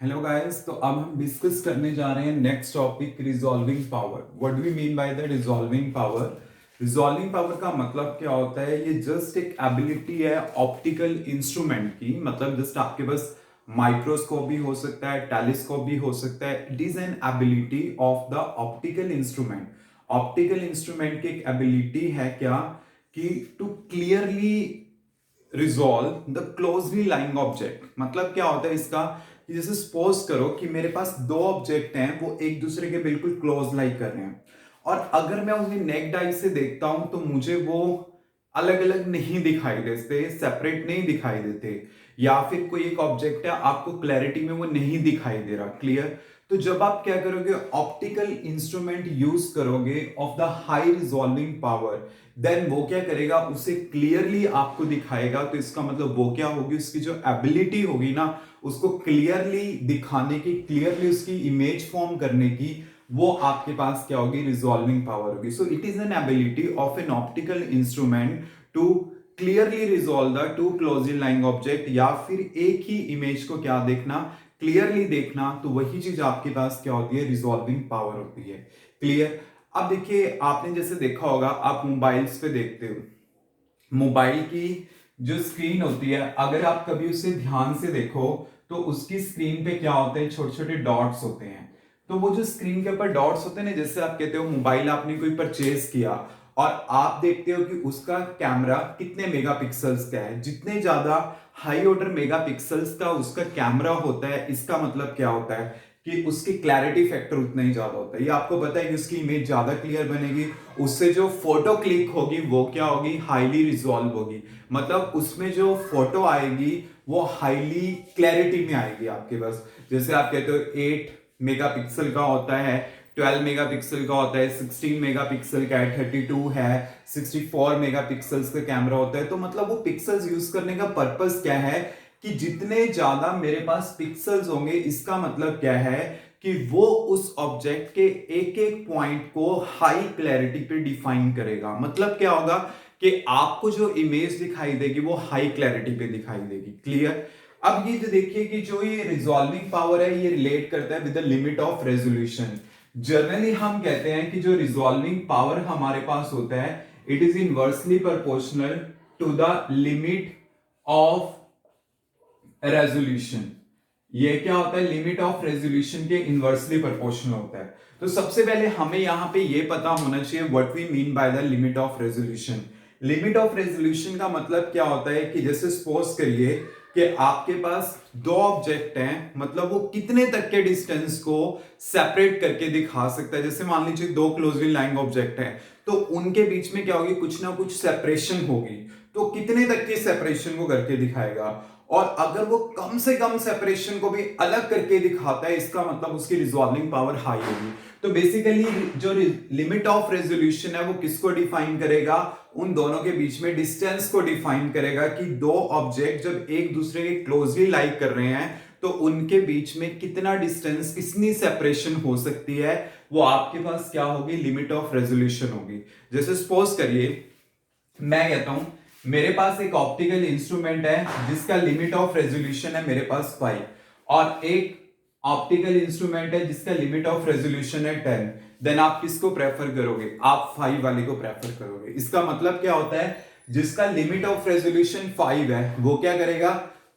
Hello guys, तो अब हम डिस्कस करने जा रहे हैं next topic resolving power. What do we mean by the resolving power? Resolving power का मतलब क्या होता है? ये जस्ट एक एबिलिटी है ऑप्टिकल इंस्ट्रूमेंट की। मतलब जस्ट आपके पास माइक्रोस्कोप भी हो सकता है, टेलीस्कोप भी हो सकता है। It is an ability of the optical instrument. Optical instrument की एक एबिलिटी है क्या कि to clearly resolve the closely lying object. मतलब क्या होता है इसका कि जैसे सपोज करो कि मेरे पास दो ऑब्जेक्ट हैं, वो एक दूसरे के बिल्कुल क्लोज लाइक कर रहे हैं, और अगर मैं उन्हें नेक्ड आई से देखता हूं तो मुझे वो अलग अलग नहीं दिखाई देते, सेपरेट नहीं दिखाई देते। या फिर कोई एक ऑब्जेक्ट है, आपको क्लैरिटी में वो नहीं दिखाई दे रहा क्लियर। तो जब आप क्या करोगे, ऑप्टिकल इंस्ट्रूमेंट यूज करोगे of the high resolving power, then वो क्या करेगा, उसे क्लियरली आपको दिखाएगा। तो इसका मतलब वो क्या होगी, उसकी जो एबिलिटी होगी ना, उसको क्लियरली दिखाने की, क्लियरली उसकी इमेज फॉर्म करने की, वो आपके पास क्या होगी, रिजॉल्विंग पावर होगी। So it is an ability of an optical instrument to clearly resolve the to closely lying object, या फिर एक ही इमेज को क्या देखना, क्लियरली देखना। तो वही चीज आपके पास क्या होती है, रिजॉल्विंग पावर होती है। क्लियर? अब देखिए, आपने जैसे देखा होगा, आप मोबाइल्स पे देखते हो, मोबाइल की जो स्क्रीन होती है, अगर आप कभी उसे ध्यान से देखो तो उसकी स्क्रीन पे क्या होते हैं, छोटे छोटे डॉट्स होते हैं। तो वो जो स्क्रीन के ऊपर डॉट्स होते हैं ना, जैसे आप कहते हो मोबाइल आपने कोई परचेज किया और आप देखते हो कि उसका कैमरा कितने मेगापिक्सल्स का है, जितने ज्यादा हाई ऑर्डर मेगापिक्सल्स का उसका कैमरा होता है, इसका मतलब क्या होता है कि उसकी क्लैरिटी फैक्टर उतना ही ज्यादा होता है। ये आपको पता है कि उसकी इमेज ज्यादा क्लियर बनेगी, उससे जो फोटो क्लिक होगी वो क्या होगी, हाईली रिजॉल्व होगी। मतलब उसमें जो फोटो आएगी वो हाईली क्लैरिटी में आएगी आपके पास। जैसे आप कहते हो 8 मेगापिक्सल का होता है, 12 मेगापिक्सल का होता है, 16 मेगापिक्सल का है, 32 है, 64 मेगापिक्सल्स का कैमरा होता है। तो मतलब वो पिक्सल्स यूज करने का पर्पस क्या है कि जितने ज्यादा मेरे पास पिक्सल्स होंगे, इसका मतलब क्या है कि वो उस ऑब्जेक्ट के एक एक पॉइंट को हाई क्लैरिटी पे डिफाइन करेगा। मतलब क्या होगा कि आपको जो इमेज दिखाई देगी वो हाई क्लैरिटी पे दिखाई देगी। क्लियर? अब ये जो देखिए कि जो ये रिजॉल्विंग पावर है, ये रिलेट करता है with the limit of resolution. Generally हम कहते हैं कि जो रिजॉल्विंग पावर हमारे पास होता है, it is inversely proportional to the limit of resolution. ये क्या होता है, लिमिट ऑफ रेजोल्यूशन के इनवर्सली प्रोपोर्शनल होता है। तो सबसे पहले हमें यहां पे ये पता होना चाहिए what we mean by the limit of resolution. Limit of resolution का मतलब क्या होता है कि जैसे सपोज करिए कि आपके पास दो ऑब्जेक्ट हैं, मतलब वो कितने तक के डिस्टेंस को सेपरेट करके दिखा सकता है। जैसे मान लीजिए दो क्लोजली लाइंग ऑब्जेक्ट हैं, तो उनके बीच में क्या होगी, कुछ ना कुछ सेपरेशन होगी। तो कितने तक की सेपरेशन को करके दिखाएगा, और अगर वो कम से कम सेपरेशन को भी अलग करके दिखाता है, इसका मतलब उसकी रिजॉल्विंग पावर हाई होगी। तो बेसिकली जो लिमिट ऑफ रेजोल्यूशन है वो किसको डिफाइन करेगा, उन दोनों के बीच में डिस्टेंस को डिफाइन करेगा कि दो ऑब्जेक्ट जब एक दूसरे के क्लोजली लाइक कर रहे हैं तो उनके बीच में कितना डिस्टेंस, कितनी सेपरेशन हो सकती है, वो आपके पास क्या होगी, लिमिट ऑफ रेजोल्यूशन होगी। जैसे सपोज करिए मैं कहता हूं मेरे पास एक ऑप्टिकल इंस्ट्रूमेंट है जिसका लिमिट ऑफ रेजोल्यूशन है मेरे पास 5, और एक ऑप्टिकल इंस्ट्रूमेंट है जिसका लिमिट ऑफ रेजोल्यूशन है 10। देन आप किसको प्रेफर करोगे, आप 5 वाले को प्रेफर करोगे। इसका मतलब क्या होता है, जिसका लिमिट ऑफ रेजोल्यूशन 5 है वो क्या करेगा,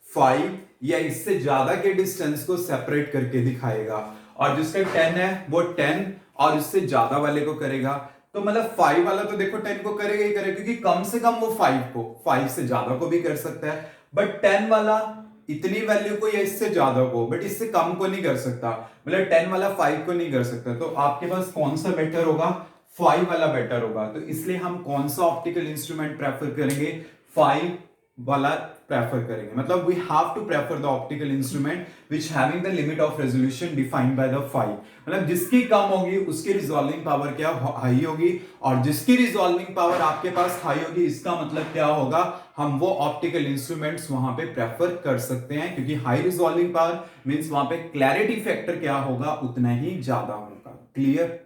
5 या इससे ज्यादा के डिस्टेंस को सेपरेट करके दिखाएगा, और जिसका 10 है वो 10 और इससे ज्यादा वाले को करेगा। तो मतलब 5 वाला तो देखो 10 को करेगा ही करेगा, क्योंकि कम से कम वो 5 को, 5 से ज्यादा को भी कर सकता है। बट 10 वाला इतनी वैल्यू को या इससे ज्यादा को, बट इससे कम को नहीं कर सकता। मतलब 10 वाला 5 को नहीं कर सकता। तो आपके पास कौन सा बेटर होगा, 5 वाला बेटर होगा। तो इसलिए हम कौन सा ऑप्टिकल इंस्ट्रूमेंट प्रेफर करेंगे, 5 वाला प्रेफर करेंगे। मतलब we have to prefer the optical instrument which having the limit of resolution defined by the 5। मतलब जिसकी कम होगी उसकी रिजॉल्विंग पावर क्या हाई होगी, और जिसकी रिजॉल्विंग पावर आपके पास हाई होगी, इसका मतलब क्या होगा, हम वो ऑप्टिकल इंस्ट्रूमेंट्स वहां पे प्रेफर कर सकते हैं, क्योंकि हाई रिजॉल्विंग पावर मींस वहां पे क्लैरिटी फैक्टर क्या होगा, उतना ही ज्यादा होगा। क्लियर?